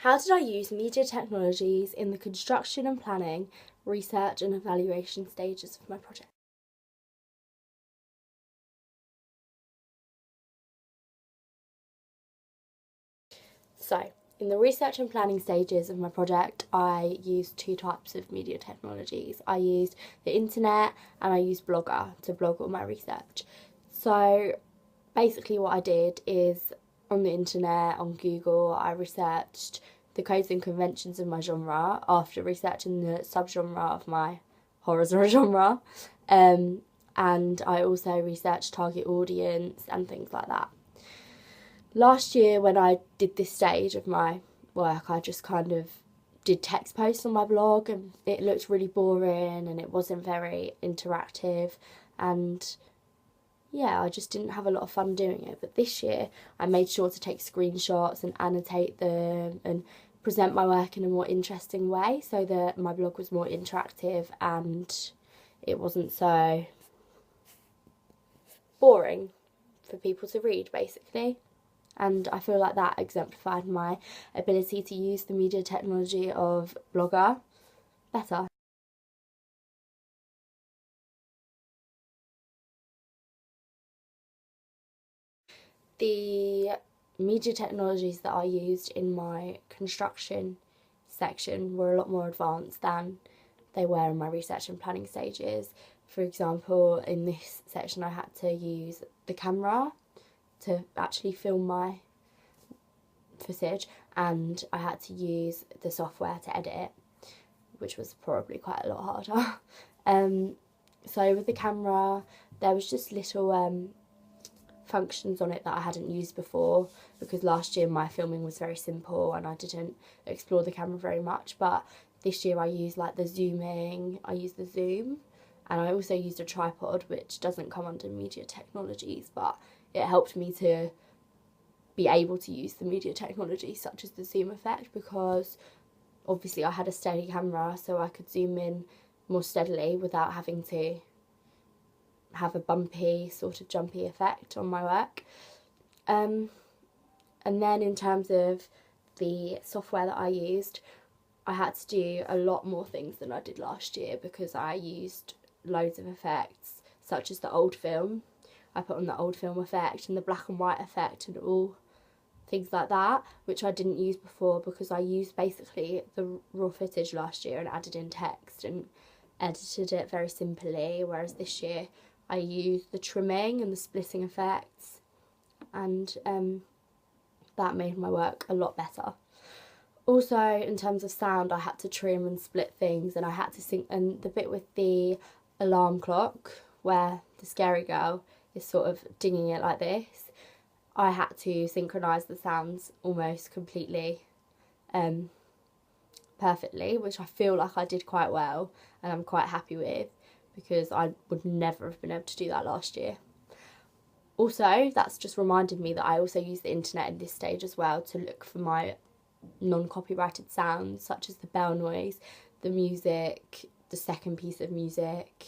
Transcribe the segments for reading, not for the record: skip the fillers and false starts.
How did I use media technologies in the construction and planning, research and evaluation stages of my project? So, in the research and planning stages of my project, I used two types of media technologies. I used the internet and I used Blogger to blog all my research. So, basically, what I did is on the internet, on Google, I researched the codes and conventions of my genre after researching the subgenre of my horror genre. And I also researched target audience and things like that. Last year, when I did this stage of my work, I just kind of did text posts on my blog, and it looked really boring and it wasn't very interactive, and yeah, I just didn't have a lot of fun doing it. But this year I made sure to take screenshots and annotate them and present my work in a more interesting way so that my blog was more interactive and it wasn't so boring for people to read, basically. And I feel like that exemplified my ability to use the media technology of Blogger better. The media technologies that I used in my construction section were a lot more advanced than they were in my research and planning stages. For example, in this section I had to use the camera to actually film my footage, and I had to use the software to edit it, which was probably quite a lot harder. So with the camera, there was just little functions on it that I hadn't used before, because last year my filming was very simple and I didn't explore the camera very much. But this year I used like the zooming, I used the zoom, and I also used a tripod, which doesn't come under media technologies, but it helped me to be able to use the media technology such as the zoom effect, because obviously I had a steady camera, so I could zoom in more steadily without having to have a bumpy, sort of jumpy effect on my work. And then in terms of the software that I used, I had to do a lot more things than I did last year, because I used loads of effects, such as the old film. I put on the old film effect and the black and white effect and all things like that, which I didn't use before, because I used basically the raw footage last year and added in text and edited it very simply, whereas this year I used the trimming and the splitting effects, and that made my work a lot better. Also, in terms of sound, I had to trim and split things, and I had to sync, and the bit with the alarm clock where the scary girl is sort of dinging it like this, I had to synchronise the sounds almost completely perfectly, which I feel like I did quite well and I'm quite happy with, because I would never have been able to do that last year. Also, that's just reminded me that I also use the internet in this stage as well to look for my non-copyrighted sounds, such as the bell noise, the music, the second piece of music,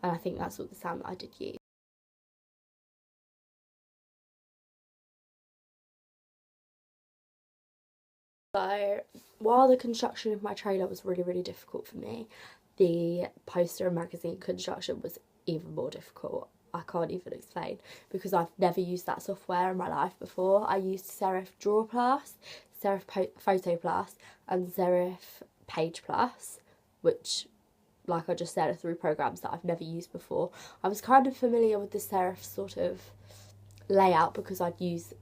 and I think that's all the sound that I did use. So while the construction of my trailer was really, really difficult for me, the poster and magazine construction was even more difficult. I can't even explain, because I've never used that software in my life before. I used Serif Draw Plus, Serif Photo Plus and Serif Page Plus, which, like I just said, are three programs that I've never used before. I was kind of familiar with the Serif sort of layout because I'd used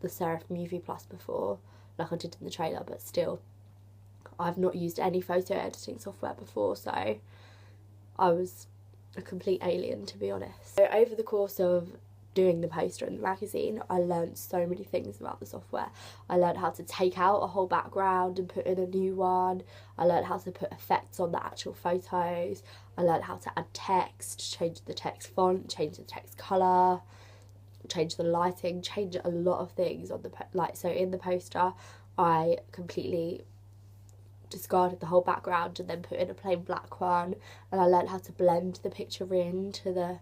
the Serif Movie Plus before, like I did in the trailer, but still, I've not used any photo editing software before, so I was a complete alien, to be honest. So over the course of doing the poster and the magazine, I learned so many things about the software. I learned how to take out a whole background and put in a new one. I learned how to put effects on the actual photos. I learned how to add text, change the text font, change the text colour, change the lighting, change a lot of things on the so in the poster I completely discarded the whole background and then put in a plain black one, and I learned how to blend the picture into the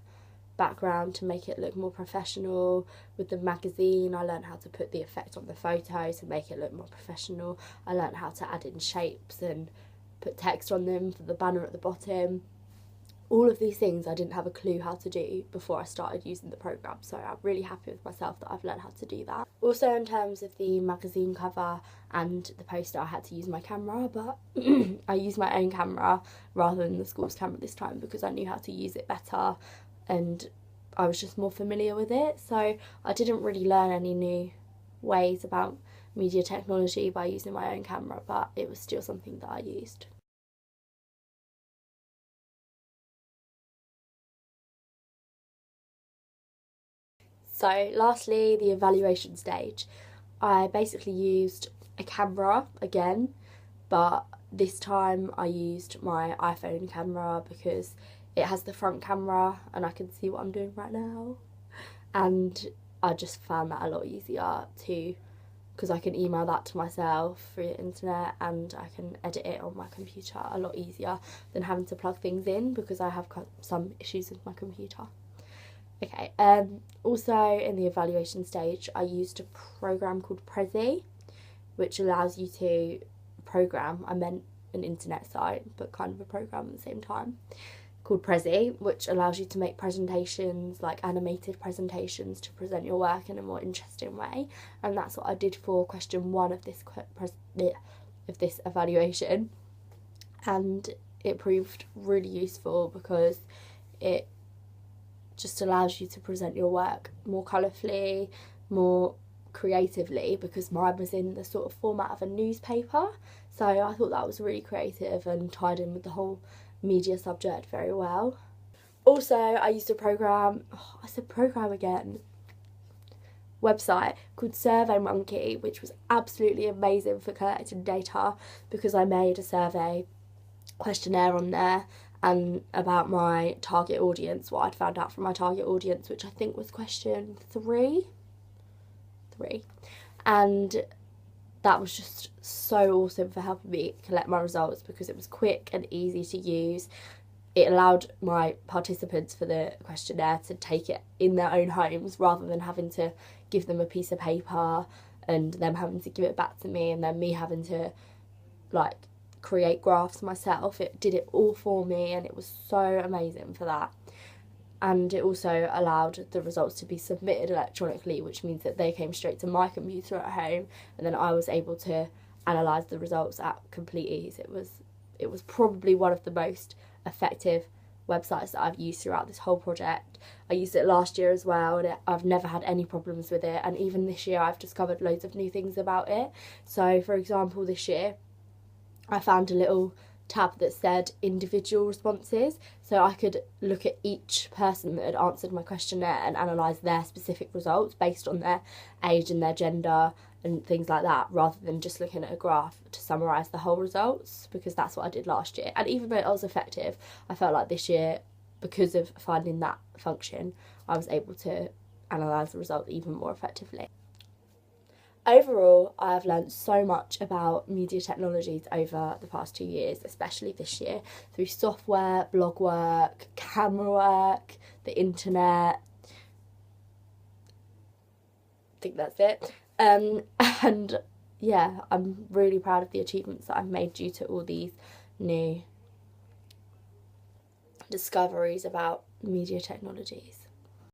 background to make it look more professional. With the magazine, I learned how to put the effect on the photo to make it look more professional. I learned how to add in shapes and put text on them for the banner at the bottom. All of these things I didn't have a clue how to do before I started using the programme, so I'm really happy with myself that I've learned how to do that. Also, in terms of the magazine cover and the poster, I had to use my camera, but I used my own camera rather than the school's camera this time because I knew how to use it better and I was just more familiar with it. So I didn't really learn any new ways about media technology by using my own camera, but it was still something that I used. So lastly, the evaluation stage. I basically used a camera again, but this time I used my iPhone camera because it has the front camera and I can see what I'm doing right now. And I just found that a lot easier too, because I can email that to myself through the internet and I can edit it on my computer a lot easier than having to plug things in because I have some issues with my computer. Okay, also in the evaluation stage I used a program called Prezi, which allows you to program, I meant an internet site, but kind of a program at the same time, called Prezi, which allows you to make presentations, like animated presentations, to present your work in a more interesting way. And that's what I did for question 1 of this evaluation. And it proved really useful because it just allows you to present your work more colourfully, more creatively, because mine was in the sort of format of a newspaper. So I thought that was really creative and tied in with the whole media subject very well. Also, I used a program, website called SurveyMonkey, which was absolutely amazing for collecting data because I made a survey questionnaire on there and about my target audience, what I'd found out from my target audience, which I think was question 3. And that was just so awesome for helping me collect my results because it was quick and easy to use. It allowed my participants for the questionnaire to take it in their own homes rather than having to give them a piece of paper and them having to give it back to me and then me having to create graphs myself. It did it all for me and it was so amazing for that. And it also allowed the results to be submitted electronically, which means that they came straight to my computer at home and then I was able to analyse the results at complete ease. It was probably one of the most effective websites that I've used throughout this whole project. I used it last year as well and I've never had any problems with it, and even this year I've discovered loads of new things about it. So for example, this year I found a little tab that said individual responses, so I could look at each person that had answered my questionnaire and analyse their specific results based on their age and their gender and things like that, rather than just looking at a graph to summarise the whole results, because that's what I did last year. And even though it was effective, I felt like this year, because of finding that function, I was able to analyse the result even more effectively. Overall, I have learnt so much about media technologies over the past 2 years, especially this year, through software, blog work, camera work, the internet. I think that's it. And yeah, I'm really proud of the achievements that I've made due to all these new discoveries about media technologies.